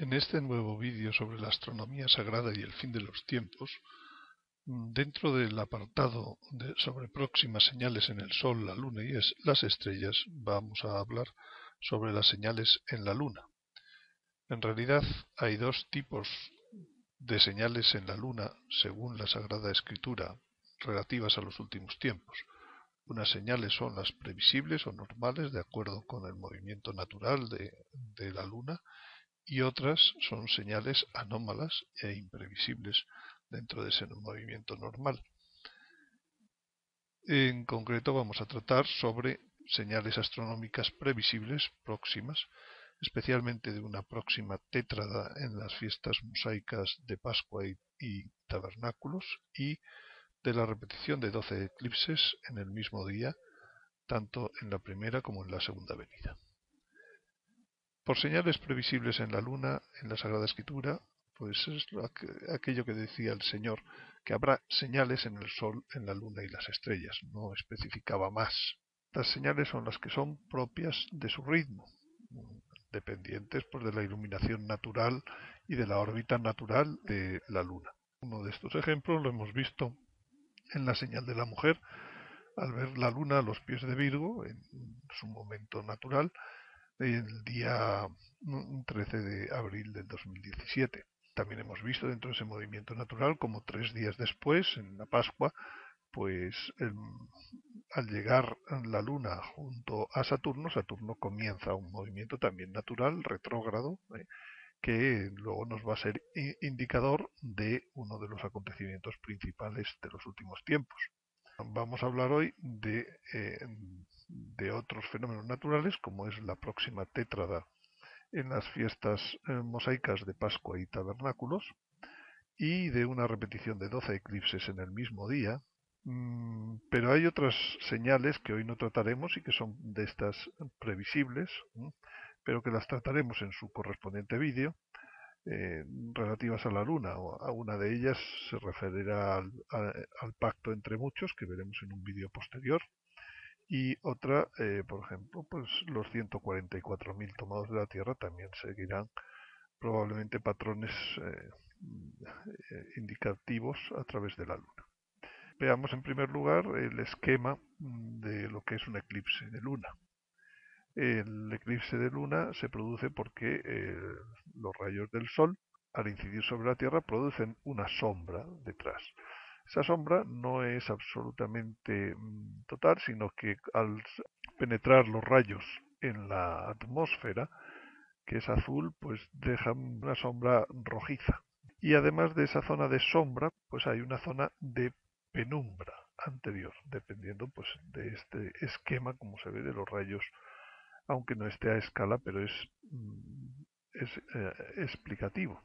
En este nuevo vídeo sobre la astronomía sagrada y el fin de los tiempos, dentro del apartado sobre próximas señales en el Sol, la Luna y las estrellas, vamos a hablar sobre las señales en la Luna. En realidad hay dos tipos de señales en la Luna, según la Sagrada Escritura, relativas a los últimos tiempos. Unas señales son las previsibles o normales, de acuerdo con el movimiento natural de la Luna, y otras son señales anómalas e imprevisibles dentro de ese movimiento normal. En concreto vamos a tratar sobre señales astronómicas previsibles próximas, especialmente de una próxima tétrada en las fiestas mosaicas de Pascua y Tabernáculos, y de la repetición de 12 eclipses en el mismo día, tanto en la primera como en la segunda venida. Por señales previsibles en la Luna, en la Sagrada Escritura, pues es aquello que decía el Señor, que habrá señales en el Sol, en la Luna y las estrellas, no especificaba más. Las señales son las que son propias de su ritmo, dependientes pues, de la iluminación natural y de la órbita natural de la Luna. Uno de estos ejemplos lo hemos visto en la señal de la mujer, al ver la Luna a los pies de Virgo, en su momento natural, el día 13 de abril del 2017. También hemos visto dentro de ese movimiento natural como 3 días después, en la Pascua, pues al llegar la Luna junto a Saturno, Saturno comienza un movimiento también natural, retrógrado, que luego nos va a ser indicador de uno de los acontecimientos principales de los últimos tiempos. Vamos a hablar hoy de otros fenómenos naturales, como es la próxima tétrada en las fiestas mosaicas de Pascua y Tabernáculos, y de una repetición de 12 eclipses en el mismo día. Pero hay otras señales que hoy no trataremos y que son de estas previsibles, pero que las trataremos en su correspondiente vídeo, relativas a la Luna. A una de ellas se referirá al pacto entre muchos, que veremos en un vídeo posterior, y otra, por ejemplo, pues los 144.000 tomados de la Tierra también seguirán probablemente patrones indicativos a través de la Luna. Veamos en primer lugar el esquema de lo que es un eclipse de Luna. El eclipse de Luna se produce porque los rayos del Sol, al incidir sobre la Tierra, producen una sombra detrás. Esa sombra no es absolutamente total, sino que al penetrar los rayos en la atmósfera, que es azul, pues deja una sombra rojiza. Y además de esa zona de sombra, pues hay una zona de penumbra anterior, dependiendo pues de este esquema, como se ve, de los rayos, aunque no esté a escala, pero es explicativo.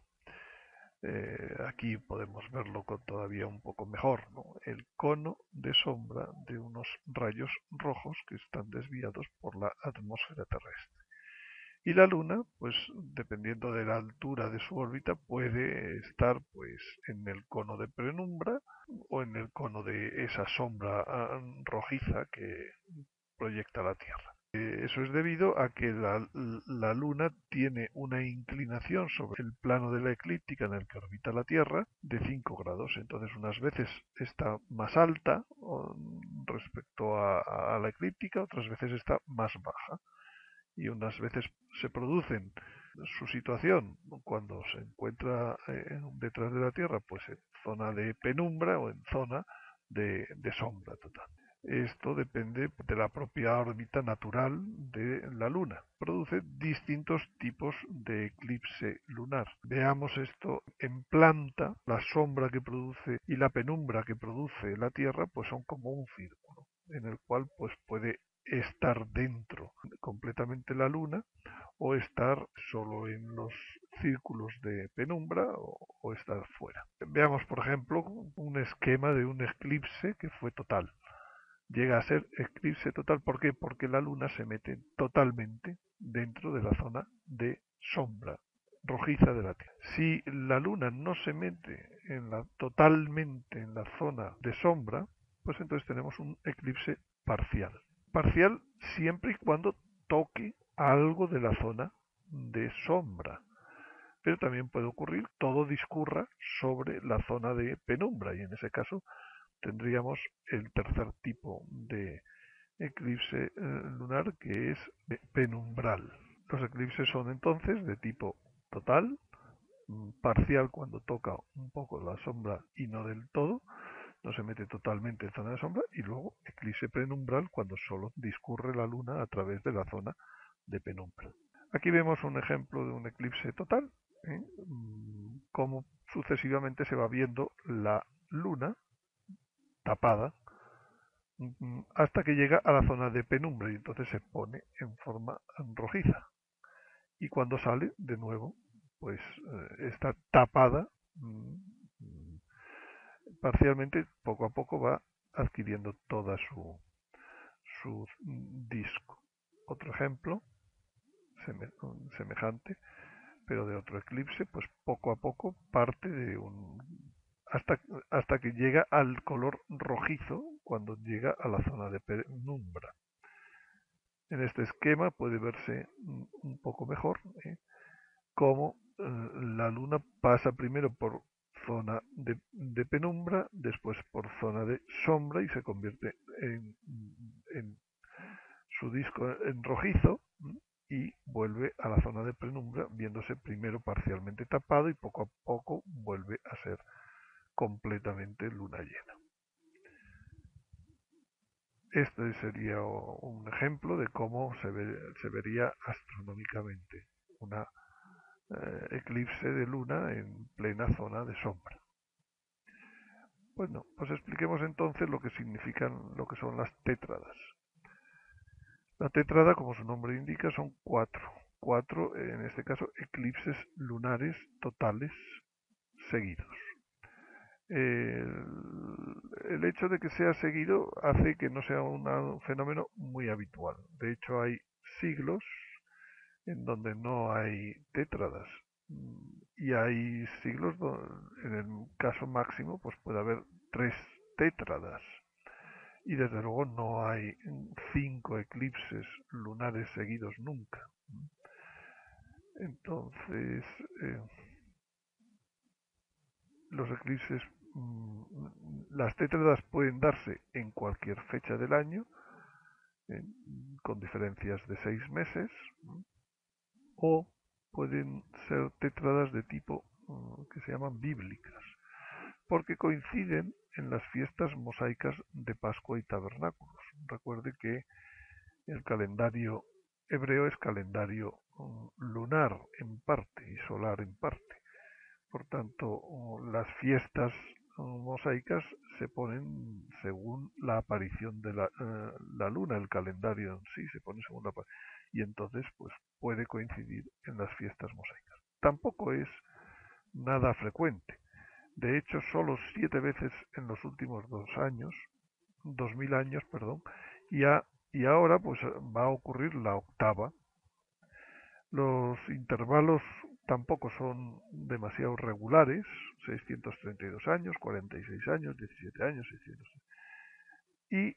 Aquí podemos verlo con todavía un poco mejor, ¿no? El cono de sombra de unos rayos rojos que están desviados por la atmósfera terrestre. Y la Luna, pues dependiendo de la altura de su órbita, puede estar pues en el cono de penumbra o en el cono de esa sombra rojiza que proyecta la Tierra. Eso es debido a que la Luna tiene una inclinación sobre el plano de la eclíptica en el que orbita la Tierra de 5 grados. Entonces unas veces está más alta respecto a la eclíptica, otras veces está más baja. Y unas veces se producen su situación cuando se encuentra detrás de la Tierra, pues en zona de penumbra o en zona de sombra total. Esto depende de la propia órbita natural de la Luna. Produce distintos tipos de eclipse lunar. Veamos esto en planta. La sombra que produce y la penumbra que produce la Tierra pues son como un círculo, en el cual pues puede estar dentro completamente la Luna o estar solo en los círculos de penumbra o estar fuera. Veamos, por ejemplo, un esquema de un eclipse que fue total. Llega a ser eclipse total. ¿Por qué? Porque la Luna se mete totalmente dentro de la zona de sombra rojiza de la Tierra. Si la Luna no se mete totalmente en la zona de sombra, pues entonces tenemos un eclipse parcial. Parcial siempre y cuando toque algo de la zona de sombra. pero también puede ocurrir todo discurra sobre la zona de penumbra y en ese caso tendríamos el tercer tipo de eclipse lunar, que es penumbral. Los eclipses son entonces de tipo total, parcial cuando toca un poco la sombra y no del todo, no se mete totalmente en zona de sombra, y luego eclipse penumbral cuando solo discurre la luna a través de la zona de penumbra. Aquí vemos un ejemplo de un eclipse total, ¿eh? Cómo sucesivamente se va viendo la luna tapada hasta que llega a la zona de penumbra y entonces se pone en forma rojiza. Y cuando sale, de nuevo, pues está tapada parcialmente, poco a poco va adquiriendo toda su disco. Otro ejemplo semejante, pero de otro eclipse, pues poco a poco parte de un hasta, hasta que llega al color rojizo cuando llega a la zona de penumbra. En este esquema puede verse un poco mejor cómo la luna pasa primero por zona de penumbra, después por zona de sombra y se convierte en su disco en rojizo y vuelve a la zona de penumbra, viéndose primero parcialmente tapado y poco a poco vuelve a ser completamente luna llena. Este sería un ejemplo de cómo se vería astronómicamente una eclipse de luna en plena zona de sombra. Bueno, pues expliquemos entonces lo que significan, lo que son las tétradas. La tétrada, como su nombre indica, son cuatro, en este caso, eclipses lunares totales seguidos. El hecho de que sea seguido hace que no sea un fenómeno muy habitual. De hecho, hay siglos en donde no hay tétradas. Y hay siglos donde, en el caso máximo, pues puede haber 3 tétradas. Y desde luego no hay 5 eclipses lunares seguidos nunca. Entonces, los eclipses, las tétradas pueden darse en cualquier fecha del año, con diferencias de 6 meses, o pueden ser tétradas de tipo que se llaman bíblicas, porque coinciden en las fiestas mosaicas de Pascua y Tabernáculos. Recuerde que el calendario hebreo es calendario lunar en parte y solar en parte. Por tanto, las fiestas mosaicas se ponen según la aparición de la luna, el calendario en sí se pone según la aparición. Y entonces, pues puede coincidir en las fiestas mosaicas. Tampoco es nada frecuente. De hecho, solo 7 veces en los últimos 2000 años, perdón, y ahora pues va a ocurrir la octava. Los intervalos tampoco son demasiado regulares, 632 años, 46 años, 17 años, 600. Y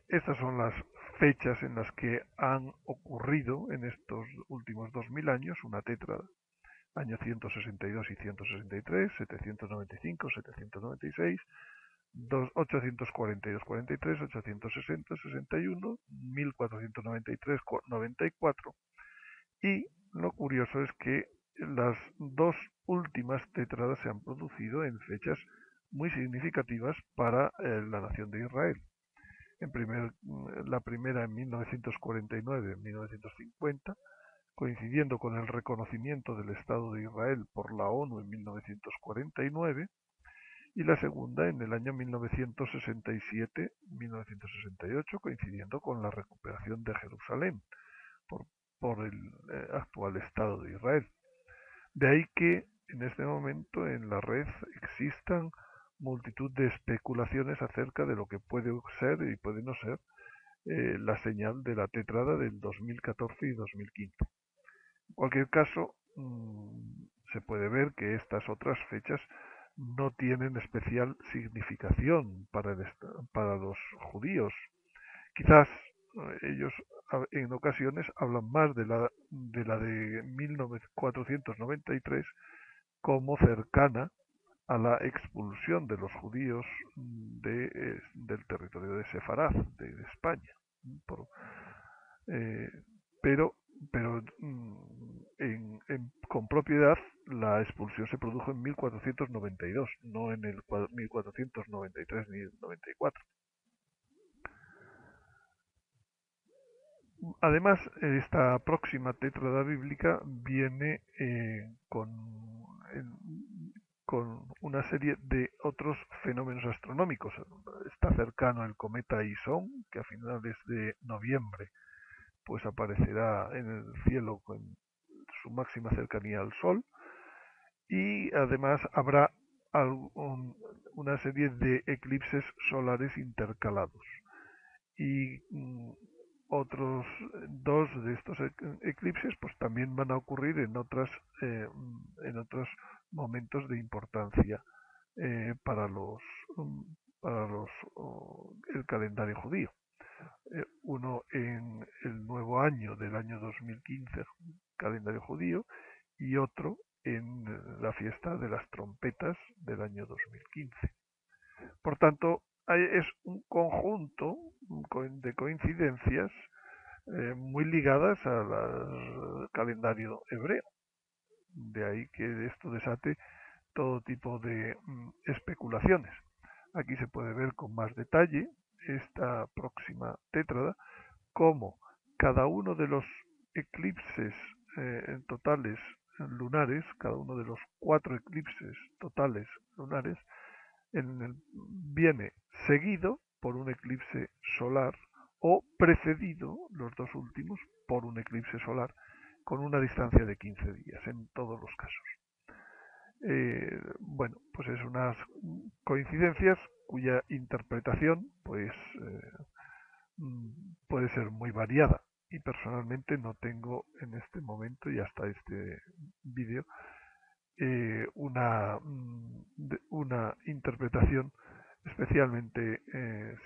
estas son las fechas en las que han ocurrido en estos últimos 2000 años una tétrada. Año 162 y 163, 795, 796, 842-43, 860-61, 1493, 94. Y lo curioso es que las dos últimas tétradas se han producido en fechas muy significativas para la nación de Israel. La primera en 1949, en 1950, coincidiendo con el reconocimiento del Estado de Israel por la ONU en 1949, y la segunda en el año 1967-1968, coincidiendo con la recuperación de Jerusalén por el actual Estado de Israel. De ahí que en este momento en la red existan multitud de especulaciones acerca de lo que puede ser y puede no ser la señal de la tétrada del 2014 y 2015. En cualquier caso, se puede ver que estas otras fechas no tienen especial significación para los judíos. Quizás ellos en ocasiones hablan más de 1493 como cercana a la expulsión de los judíos del territorio de Sefarad, de España. Por, eh, pero con propiedad la expulsión se produjo en 1492, no en el 1493 ni el 94. Además, esta próxima tétrada bíblica viene con una serie de otros fenómenos astronómicos. Está cercano el cometa Ison, que a finales de noviembre pues aparecerá en el cielo con su máxima cercanía al Sol, y además habrá una serie de eclipses solares intercalados. Y otros dos de estos eclipses pues también van a ocurrir en otros momentos de importancia para el calendario judío. Uno en el nuevo año del año 2015, calendario judío, y otro en la fiesta de las trompetas del año 2015. Por tanto, es un conjunto de coincidencias muy ligadas al calendario hebreo. De ahí que esto desate todo tipo de especulaciones. Aquí se puede ver con más detalle esta próxima tétrada, cómo cada uno de los eclipses totales lunares, cada uno de los 4 eclipses totales lunares, viene seguido por un eclipse solar o precedido, los dos últimos, por un eclipse solar con una distancia de 15 días en todos los casos. Bueno, pues es unas coincidencias cuya interpretación pues puede ser muy variada, y personalmente no tengo en este momento y hasta este vídeo una interpretación especialmente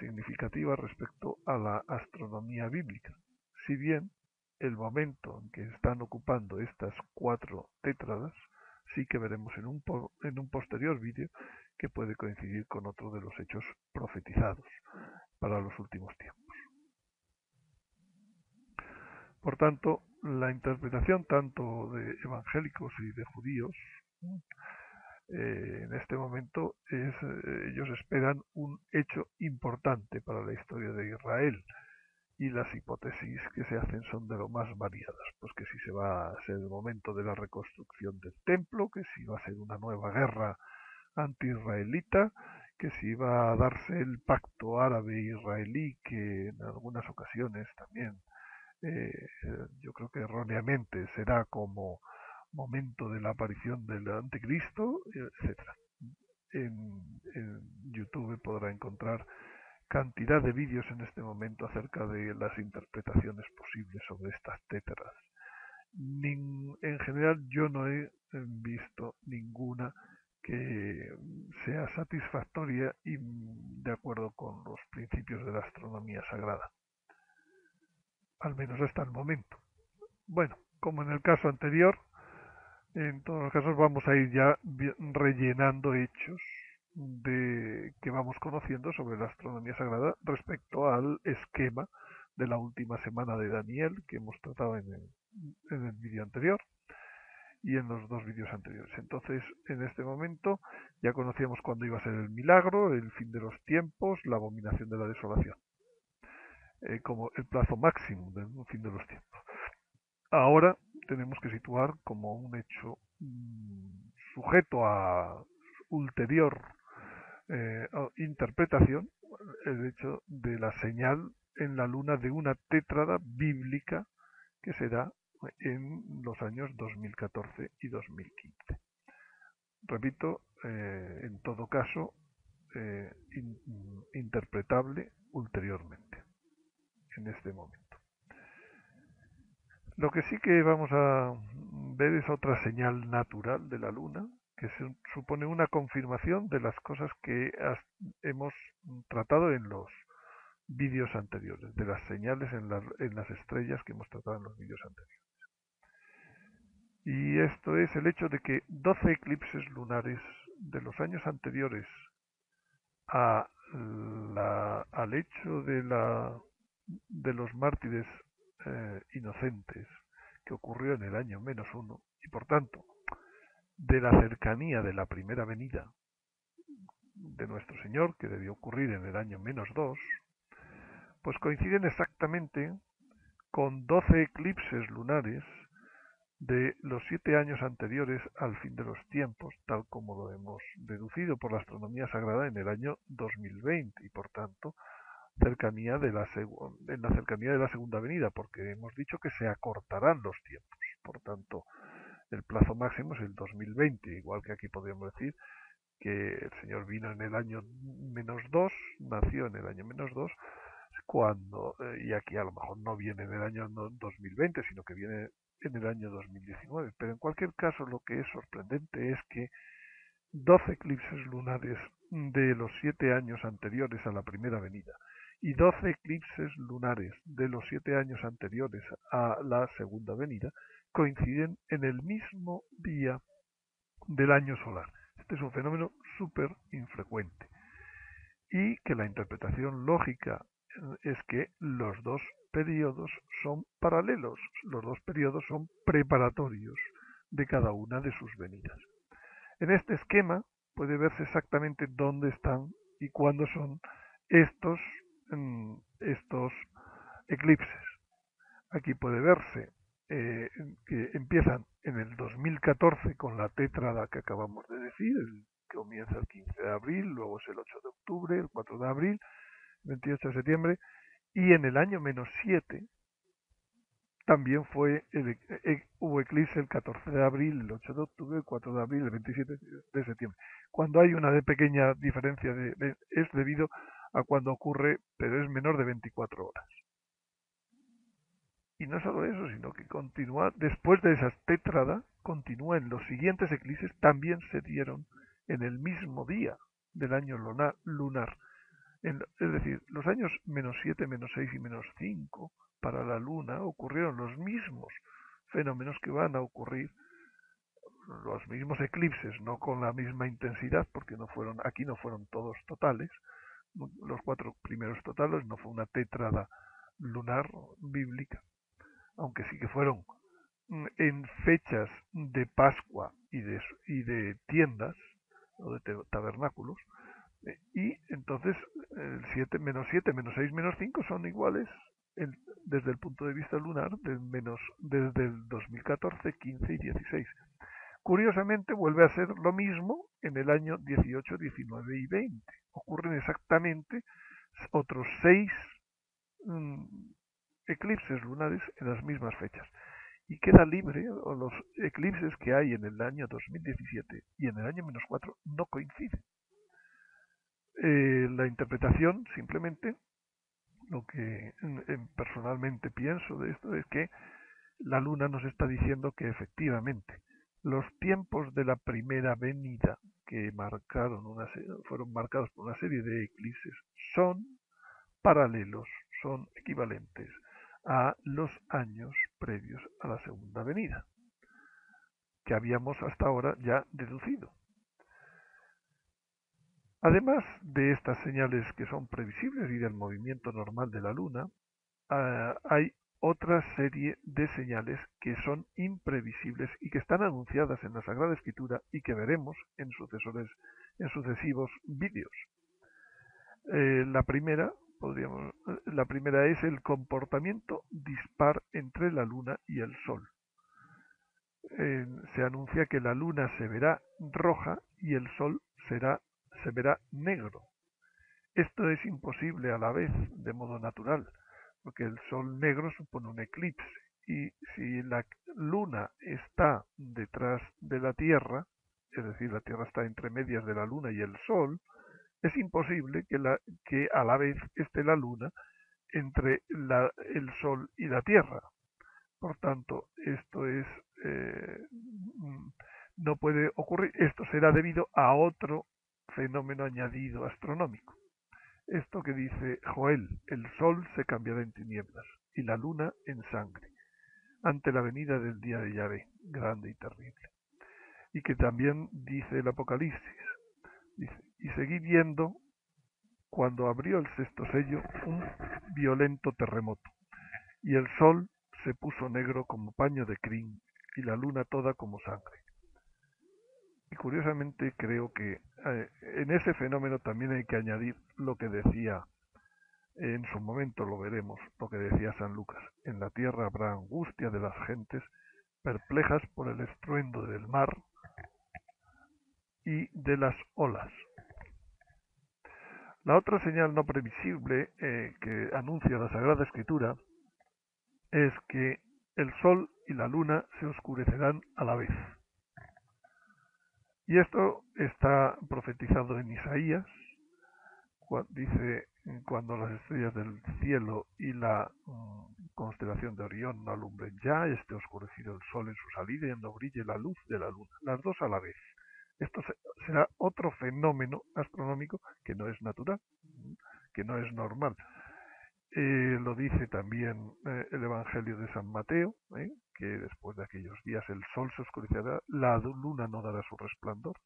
significativa respecto a la astronomía bíblica, si bien el momento en que están ocupando estas 4 tétradas sí que veremos en un posterior vídeo que puede coincidir con otro de los hechos profetizados para los últimos tiempos. Por tanto, la interpretación tanto de evangélicos y de judíos en este momento ellos esperan un hecho importante para la historia de Israel, y las hipótesis que se hacen son de lo más variadas, pues que si se va a ser el momento de la reconstrucción del templo, que si va a ser una nueva guerra anti-israelita, que si va a darse el pacto árabe-israelí, que en algunas ocasiones también yo creo que erróneamente será como momento de la aparición del anticristo, etcétera. En YouTube podrá encontrar cantidad de vídeos en este momento acerca de las interpretaciones posibles sobre estas tétras. En general yo no he visto ninguna que sea satisfactoria y de acuerdo con los principios de la astronomía sagrada, al menos hasta el momento. Bueno, como en el caso anterior, en todos los casos vamos a ir ya rellenando hechos que vamos conociendo sobre la astronomía sagrada respecto al esquema de la última semana de Daniel que hemos tratado en el vídeo anterior y en los 2 vídeos anteriores. Entonces, en este momento ya conocíamos cuándo iba a ser el milagro, el fin de los tiempos, la abominación de la desolación, como el plazo máximo del fin de los tiempos. Ahora tenemos que situar como un hecho sujeto a ulterior interpretación el hecho de la señal en la luna de una tétrada bíblica que será en los años 2014 y 2015. Repito, en todo caso, interpretable ulteriormente, en este momento. Lo que sí que vamos a ver es otra señal natural de la luna, que supone una confirmación de las cosas que hemos tratado en los vídeos anteriores, de las señales en las estrellas que hemos tratado en los vídeos anteriores. Y esto es el hecho de que 12 eclipses lunares de los años anteriores al hecho de los mártires inocentes que ocurrió en el año -1, y por tanto de la cercanía de la primera venida de nuestro Señor, que debió ocurrir en el año -2, pues coinciden exactamente con 12 eclipses lunares de los 7 años anteriores al fin de los tiempos, tal como lo hemos deducido por la astronomía sagrada en el año 2020, y por tanto en la cercanía de la segunda venida, porque hemos dicho que se acortarán los tiempos. Por tanto, el plazo máximo es el 2020, igual que aquí podríamos decir que el Señor vino en el año -2, nació en el año -2, y aquí a lo mejor no viene en el año 2020, sino que viene en el año 2019. Pero en cualquier caso, lo que es sorprendente es que 12 eclipses lunares de los 7 años anteriores a la primera venida y 12 eclipses lunares de los 7 años anteriores a la segunda venida coinciden en el mismo día del año solar. Este es un fenómeno súper infrecuente, y que la interpretación lógica es que los dos periodos son paralelos, los dos periodos son preparatorios de cada una de sus venidas. En este esquema puede verse exactamente dónde están y cuándo son estos, estos eclipses. Aquí puede verse que empiezan en el 2014 con la tétrada que acabamos de decir, que comienza el 15 de abril, luego es el 8 de octubre, el 4 de abril, el 28 de septiembre, y en el año -7 también hubo eclipse el 14 de abril, el 8 de octubre, el 4 de abril, el 27 de septiembre. Cuando hay una pequeña diferencia es debido a cuando ocurre, pero es menor de 24 horas. Y no solo eso, sino que continúa, después de esa tétrada, continúa en los siguientes eclipses, también se dieron en el mismo día del año lunar. Es decir, los años -7, -6 y -5 para la Luna ocurrieron los mismos fenómenos que van a ocurrir, los mismos eclipses, no con la misma intensidad, porque aquí no fueron todos totales, los 4 primeros totales, no fue una tétrada lunar bíblica, aunque sí que fueron en fechas de Pascua y de tiendas o de tabernáculos. Y entonces el 7, -7, -6, -5 son iguales desde el punto de vista lunar desde el 2014, 15 y 16. Curiosamente vuelve a ser lo mismo en el año 18, 19 y 20. Ocurren exactamente otros 6 eclipses lunares en las mismas fechas. Y queda libre, o los eclipses que hay en el año 2017 y en el año -4 no coinciden. La interpretación, simplemente, lo que personalmente pienso de esto es que la Luna nos está diciendo que efectivamente los tiempos de la primera venida que fueron marcados por una serie de eclipses son paralelos, son equivalentes a los años previos a la segunda venida, que habíamos hasta ahora ya deducido. Además de estas señales que son previsibles y del movimiento normal de la Luna, hay otra serie de señales que son imprevisibles y que están anunciadas en la Sagrada Escritura y que veremos en sucesivos vídeos. La primera es el comportamiento dispar entre la Luna y el Sol. Se anuncia que la Luna se verá roja y el Sol se verá negro. Esto es imposible a la vez, de modo natural, porque el Sol negro supone un eclipse, y si la Luna está detrás de la Tierra, es decir, la Tierra está entre medias de la Luna y el Sol, es imposible que a la vez esté la Luna entre el Sol y la Tierra. Por tanto, esto no puede ocurrir. Esto será debido a otro fenómeno añadido astronómico. Esto que dice Joel: el sol se cambiará en tinieblas y la luna en sangre, ante la venida del día de Yahvé, grande y terrible. Y que también dice el Apocalipsis, dice: y seguí viendo cuando abrió el sexto sello un violento terremoto, y el sol se puso negro como paño de crin, y la luna toda como sangre. Y curiosamente creo que en ese fenómeno también hay que añadir lo que decía, en su momento lo veremos, lo que decía San Lucas: en la tierra habrá angustia de las gentes, perplejas por el estruendo del mar y de las olas. La otra señal no previsible que anuncia la Sagrada Escritura es que el sol y la luna se oscurecerán a la vez. Y esto está profetizado en Isaías, dice: cuando las estrellas del cielo y la constelación de Orión no alumbren ya, esté oscurecido el sol en su salida y no brille la luz de la luna, las dos a la vez. Esto será otro fenómeno astronómico que no es natural, que no es normal. Lo dice también el Evangelio de San Mateo, que después de aquellos días el sol se oscurecerá, la luna no dará su resplandor.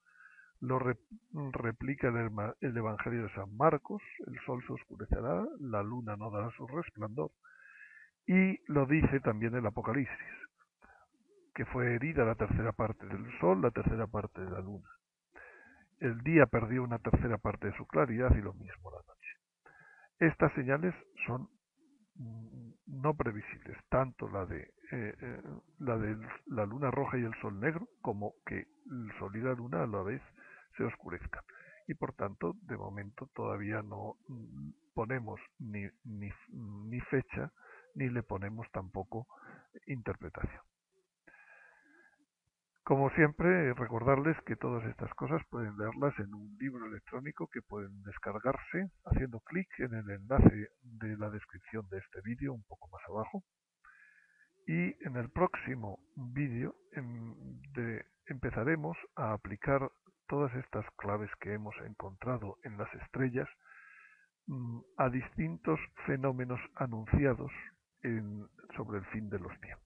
Lo replica el Evangelio de San Marcos: el sol se oscurecerá, la luna no dará su resplandor. Y lo dice también el Apocalipsis, que fue herida la tercera parte del sol, la tercera parte de la luna. El día perdió una tercera parte de su claridad y lo mismo la noche. Estas señales son no previsibles, tanto la de la luna roja y el sol negro, como que el sol y la luna a la vez se oscurezcan. Y por tanto, de momento todavía no ponemos ni fecha, ni le ponemos tampoco interpretación. Como siempre, recordarles que todas estas cosas pueden leerlas en un libro electrónico que pueden descargarse haciendo clic en el enlace de la descripción de este vídeo un poco más abajo. Y en el próximo vídeo empezaremos a aplicar todas estas claves que hemos encontrado en las estrellas a distintos fenómenos anunciados sobre el fin de los tiempos.